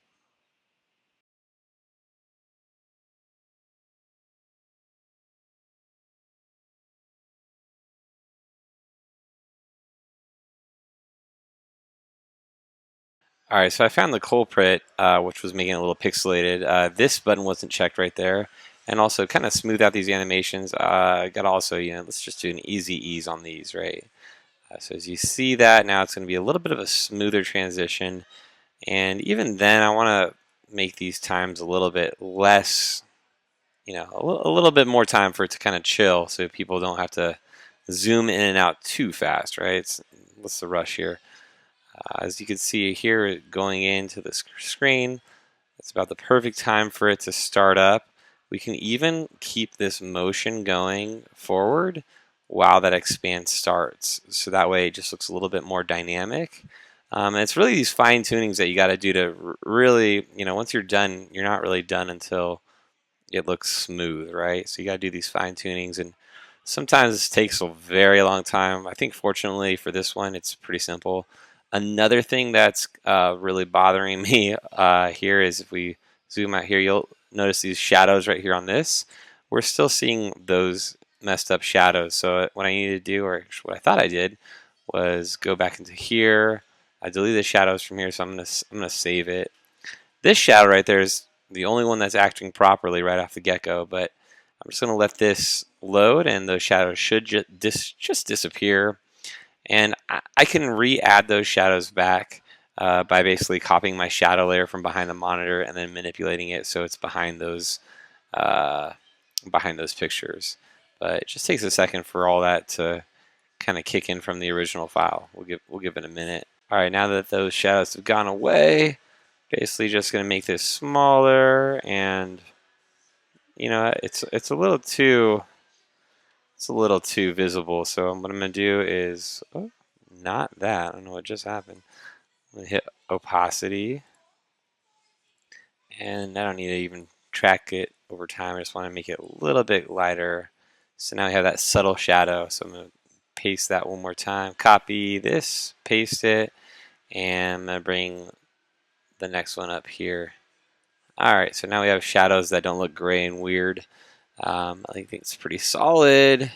All right, so I found the culprit, which was making it a little pixelated. This button wasn't checked right there, and also kind of smooth out these animations. I got also, let's just do an easy ease on these, right? So as you see that, now it's going to be a little bit of a smoother transition, and even then, I want to make these times a little bit less, a little bit more time for it to kind of chill, so people don't have to zoom in and out too fast, right? What's the rush here? As you can see here, going into the screen, it's about the perfect time for it to start up. We can even keep this motion going forward while that expand starts. So that way it just looks a little bit more dynamic. And it's really these fine tunings that you got to do to really, once you're done, you're not really done until it looks smooth, right? So you got to do these fine tunings, and sometimes this takes a very long time. I think fortunately for this one, it's pretty simple. Another thing that's really bothering me here is if we zoom out here, you'll notice these shadows right here on this. We're still seeing those messed up shadows. So what I need to do, or what I thought I did, was go back into here. I deleted the shadows from here, so I'm gonna save it. This shadow right there is the only one that's acting properly right off the get-go, but I'm just gonna let this load, and those shadows should just disappear. And I can re-add those shadows back by basically copying my shadow layer from behind the monitor and then manipulating it so it's behind those behind those pictures. But it just takes a second for all that to kind of kick in from the original file. We'll give it a minute. All right, now that those shadows have gone away, basically just going to make this smaller, and you know it's a little too visible. So what I'm going to do is not that. I don't know what just happened. I'm going to hit opacity, and I don't need to even track it over time. I just want to make it a little bit lighter. So now we have that subtle shadow. So I'm going to paste that one more time. Copy this, paste it, and I'm going to bring the next one up here. Alright, so now we have shadows that don't look gray and weird. I think it's pretty solid.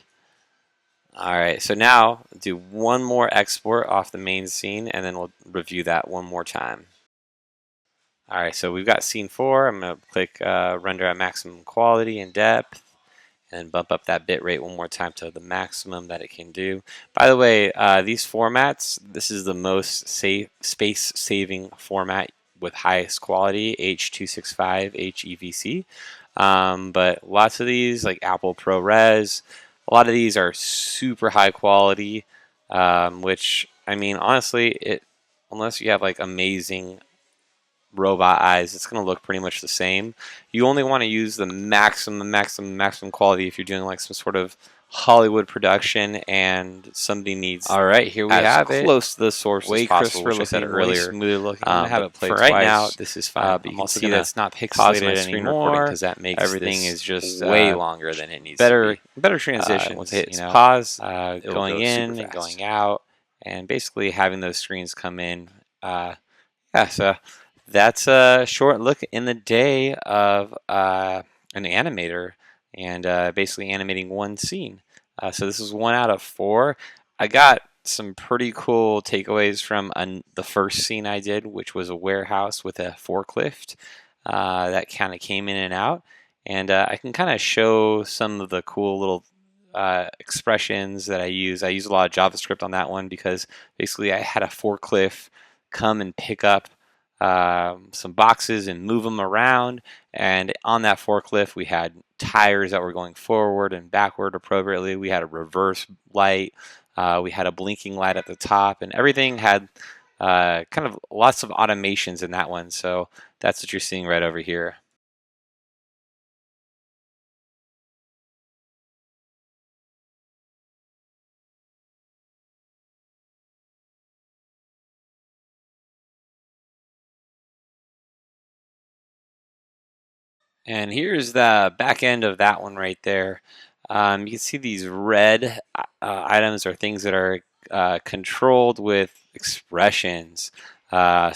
Alright, so now do one more export off the main scene, and then we'll review that one more time. Alright, so we've got scene 4. I'm going to click render at maximum quality and depth, and bump up that bit rate one more time to the maximum that it can do. By the way, these formats, this is the most space-saving format with highest quality, H265 HEVC. But lots of these, like Apple ProRes, a lot of these are super high quality, which, I mean, honestly, unless you have like amazing robot eyes, it's going to look pretty much the same. You only want to use the maximum quality if you're doing like some sort of Hollywood production and somebody needs. All right, here we have it. Close to the source as possible, which I said earlier. Smooth looking. I'm gonna have it play for right now. This is fine. But you can see that's not pixelated anymore because that makes everything is just way longer than it needs to be. Better transitions. Once it hits pause, going in and going out, and basically having those screens come in. Yeah, so that's a short look in the day of an animator and basically animating one scene. So this is 1 out of 4. I got some pretty cool takeaways from the first scene I did, which was a warehouse with a forklift that kind of came in and out. And I can kind of show some of the cool little expressions that I use. I use a lot of JavaScript on that one because basically I had a forklift come and pick up some boxes and move them around, and on that forklift we had tires that were going forward and backward appropriately. We had a reverse light, we had a blinking light at the top, and everything had kind of lots of automations in that one. So that's what you're seeing right over here. And here's the back end of that one right there. You can see these red items are things that are controlled with expressions. For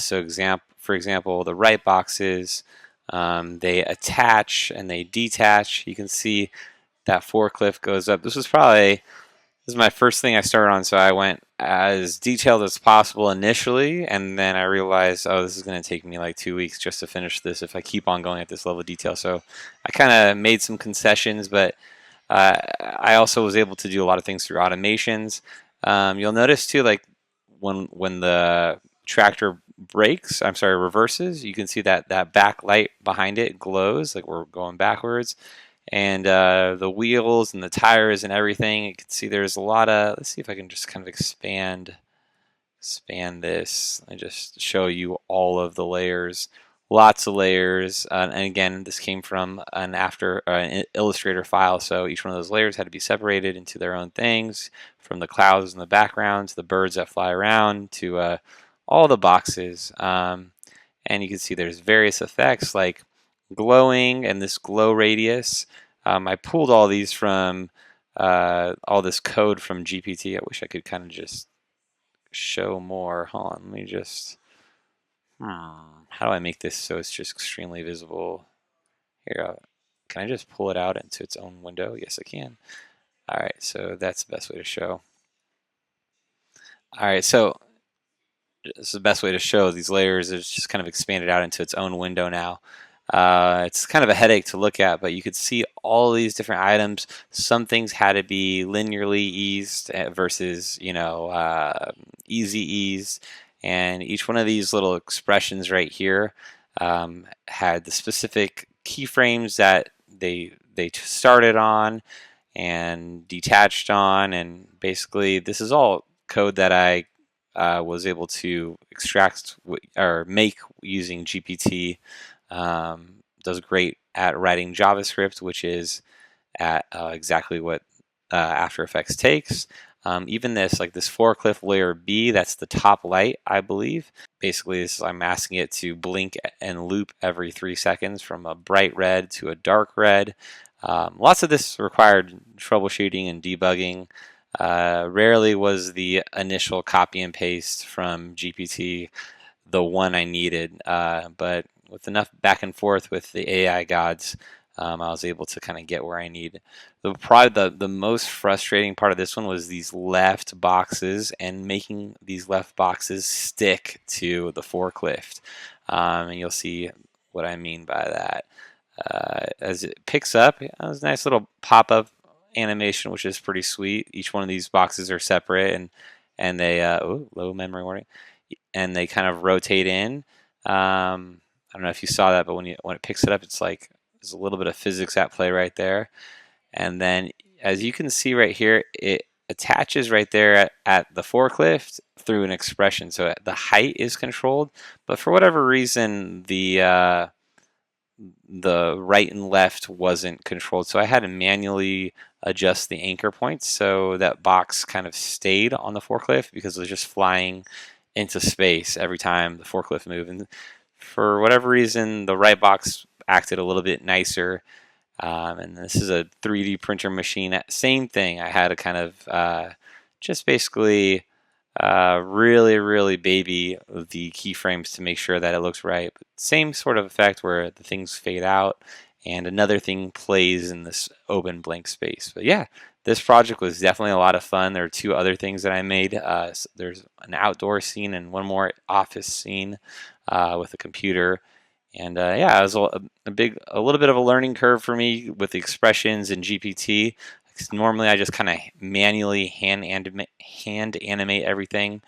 example, the right boxes, they attach and they detach. You can see that forklift goes up. This is my first thing I started on, so I went as detailed as possible initially, and then I realized, oh, this is going to take me like 2 weeks just to finish this if I keep on going at this level of detail. So I kind of made some concessions, but I also was able to do a lot of things through automations. You'll notice too, like when the tractor reverses, you can see that backlight behind it glows like we're going backwards. And the wheels and the tires and everything, you can see there's a lot of, let's see if I can just kind of expand this and just show you all of the layers. Lots of layers, and again, this came from an Illustrator file, so each one of those layers had to be separated into their own things, from the clouds in the background to the birds that fly around to all the boxes. And you can see there's various effects like glowing and this glow radius. I pulled all these from all this code from GPT. I wish I could kind of just show more. Hold on, let me just. How do I make this so it's just extremely visible? Here, can I just pull it out into its own window? Yes, I can. All right, so that's the best way to show. All right, so this is the best way to show these layers. It's just kind of expanded out into its own window now. It's kind of a headache to look at, but you could see all these different items. Some things had to be linearly eased versus, easy ease. And each one of these little expressions right here had the specific keyframes that they started on and detached on, and basically this is all code that I was able to extract or make using GPT. Does great at writing JavaScript, which is at exactly what After Effects takes. Even this, like this forklift layer B, that's the top light, I believe. Basically, I'm asking it to blink and loop every 3 seconds from a bright red to a dark red. Lots of this required troubleshooting and debugging. Rarely was the initial copy and paste from GPT the one I needed, but with enough back and forth with the AI gods, I was able to kind of get where I need. Probably the most frustrating part of this one was these left boxes and making these left boxes stick to the forklift. And you'll see what I mean by that. As it picks up, it has a nice little pop-up animation, which is pretty sweet. Each one of these boxes are separate, and they low memory warning, and they kind of rotate in. I don't know if you saw that, but when it picks it up, it's like there's a little bit of physics at play right there. And then, as you can see right here, it attaches right there at the forklift through an expression. So the height is controlled, but for whatever reason, the right and left wasn't controlled. So I had to manually adjust the anchor points so that box kind of stayed on the forklift because it was just flying into space every time the forklift moved. And for whatever reason, the right box acted a little bit nicer. And this is a 3D printer machine. Same thing. I had to kind of just basically really baby the keyframes to make sure that it looks right. But same sort of effect where the things fade out and another thing plays in this open blank space. But yeah, this project was definitely a lot of fun. There are two other things that I made. There's an outdoor scene and one more office scene with a computer. And yeah, it was a little bit of a learning curve for me with the expressions in GPT. Normally, I just kind of manually hand animate everything,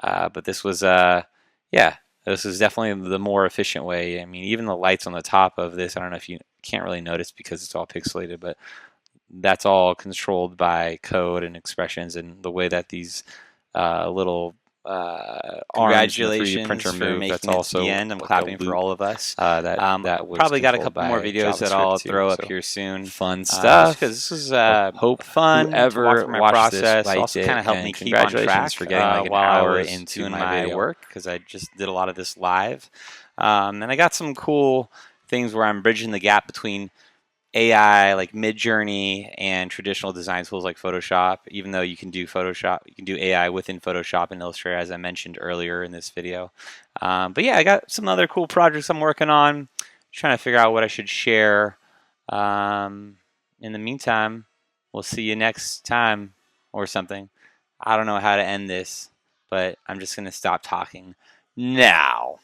but this was yeah, this is definitely the more efficient way. I mean, even the lights on the top of this, I don't know if you can't really notice because it's all pixelated, but that's all controlled by code and expressions and the way that these little arms in the 3D printer move. That's also the end. I'm like clapping for all of us. that was Probably got a controlled couple more by videos that JavaScript I'll too, throw up so here soon. fun stuff. Because this is Hope fun to whoever watch for my watched this process. liked Also it, kind of helped and me keep on congratulations track for getting like an while I hour was into doing my my video. work, because I just did a lot of this live. And I got some cool things where I'm bridging the gap between AI like Midjourney and traditional design tools like Photoshop. Even though you can do Photoshop, you can do AI within Photoshop and Illustrator, as I mentioned earlier in this video. But yeah, I got some other cool projects I'm working on. Trying to figure out what I should share. In the meantime, we'll see you next time or something. I don't know how to end this, but I'm just gonna stop talking now.